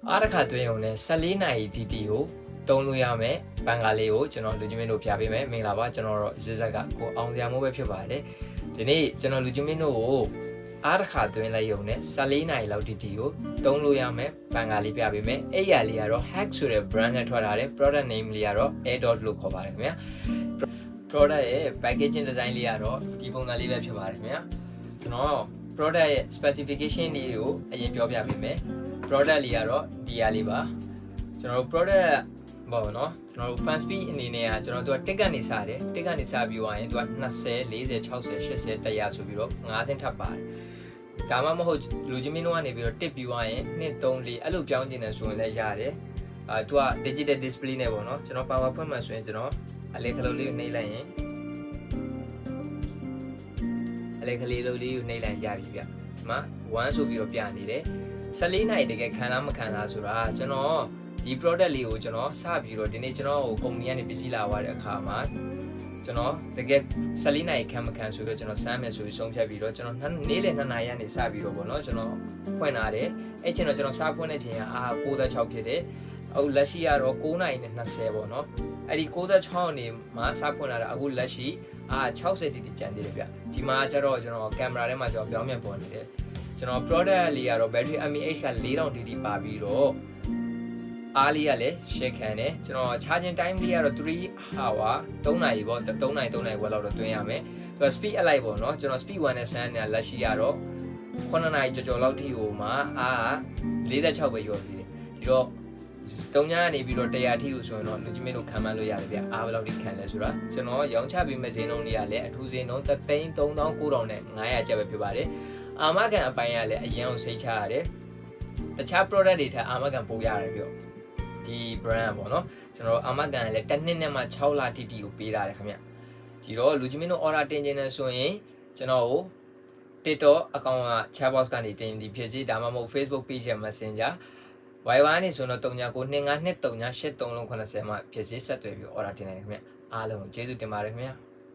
အားတစ်ခါတွင်းုံနဲ့14နာရီတီတီကိုတုံးလို့ရမယ်ဘန်ကာလေးကိုကျွန်တော်လူချင်းမင်းတို့ပြပေးမယ်မင်္ဂလာပါကျွန်တော်တော့ဇက်ဇက်ကကိုအောင်စရာမိုးပဲဖြစ်ပါတယ်ဒီနေ့ကျွန်တော်လူချင်းမင်းတို့ကိုအားတစ်ခါတွင်းလိုက်ုံနဲ့14နာရီလောက်တီတီကိုတုံးလို့ရမယ်ဘန်ကာလေးပြပေးမယ်အဲ့ရလေးကတော့ hack ဆိုတဲ့ brand နဲ့ထွက်လာတဲ့ product name လေးကတော့ air.dot လို့ခေါ်ပါတယ်ခင်ဗျာ product ရဲ့ packaging design လေးကတော့ဒီပုံစံလေးပဲဖြစ်ပါတယ်ခင်ဗျာကျွန်တော် product ရဲ့ specification လေးကိုအရင်ပြောပြပေးမယ် product လေးကတော့ဒီဟာလေးပါကျွန်တော်တို့ product ပေါ့နော်ကျွန်တော်တို့ fan speed အနေနဲ့ကကျွန်တော်တို့တက်ကနေစတယ်တက်ကနေစပြီးသွားရင်သူက20 40 60 80 100ဆိုပြီးတော့5ဆင့်ထပ်ပါတယ်ဒါမှမဟုတ်လူချင်းမင်းတို့ကနေပြီးတော့တက်ပြီးသွားရင်2 3 4အဲ့လိုပြောင်းကျင်တယ်ဆိုရင်လည်းရတယ်သူက digital display နဲ့ပေါ့နော်ကျွန်တော် PowerPoint မှာဆိုရင်ကျွန်တော်အလေကလေးကိုနှိပ်လိုက်ရင်အလေကလေးလေးကိုနှိပ်လိုက်ရပြီဗျဒီမှာ1ဆိုပြီးတော့ပြနေတယ်14နိုင်တကယ်ခံလားမခံလားဆိုတာကျွန်တော်ဒီ product လေးကိုကျွန်တော်စပြီးတော့ဒီနေ့ကျွန်တော်ဟိုကုမ္ပဏီကနေပစ္စည်းလာသွားတဲ့အခါမှာကျွန်တော်တကယ်14နိုင်ခံမခံဆိုပြီးတော့ကျွန်တော်စမ်းမယ်ဆိုပြီးဆုံးဖြတ်ပြီးတော့ကျွန်တော်နေ့လယ်2နာရီကနေစပြီးတော့ပေါ့နော်ကျွန်တော်ဖွင့်လာတယ်အဲ့ချိန်တော့ကျွန်တော်စဖွင့်တဲ့ချိန်က96ဖြစ်တယ်အခုလက်ရှိကတော့9နိုင်နဲ့20ပေါ့နော်အဲ့ဒီ96နေမှာစဖွင့်လာတာအခုလက်ရှိ60တိတိကျန်သေးတယ်ဗျဒီမှာကျတော့ကျွန်တော်ကင်မရာထဲမှာကျွန်တော်ပြောင်းပြန်ပေါ်နေတယ်ကျွန်တော် product လေးကတော့ battery mAh က4000 TT ပါပြီးတော့အားလေးကလည်း share ခံတယ်ကျွန်တော် charging time လေးကတော့3 hour 3နာရီပေါ့3နာရီခွဲလောက်တော့တွင်းရမယ်သူက speed အလိုက်ပေါ့နော်ကျွန်တော် speed 1နဲ့ဆန်းနေတာလက်ရှိကတော့9နာရီကျော်လောက်ထိဟိုမှာ46ပဲရောသေးတယ်ဒီတော့3ညကနေပြီးတော့100ထိကိုဆိုရင်တော့လူကြီးမင်းတို့ခံမှန်းလို့ရတယ်ဗျအားဘယ်လောက်ထိခံလဲဆိုတာကျွန်တော်ရောင်းချပေးမယ့်ဈေးနှုန်းလေးကလည်းအထူးဈေးနှုန်း339,900နဲ့900ကျပ်ပဲဖြစ်ပါတယ်အာမခံအပိုင်းကလည်းအရင်အောင်စိတ်ချရတယ်တခြား product တွေထက်အာမခံပိုရတယ်ပြောဒီ brand ပေါ့နော်ကျွန်တော်အာမခံလည်းတစ်နှစ်နဲ့မှ6လတိတိကိုပေးရတယ်ခင်ဗျဒီတော့လူကြီးမင်းတို့ order တင်ခြင်းနဲ့ဆိုရင်ကျွန်တော်ကို TikTok အကောင့်က chat box ကနေတင်ဒီဖြစ်စီဒါမှမဟုတ် Facebook page ရဲ့ Messenger Viber နေဆိုတော့3992538380မှာဖြစ်စီဆက်သွယ်ပြီး order တင်နိုင်တယ်ခင်ဗျအားလုံးကျေးဇူးတင်ပါတယ်ခင်ဗျ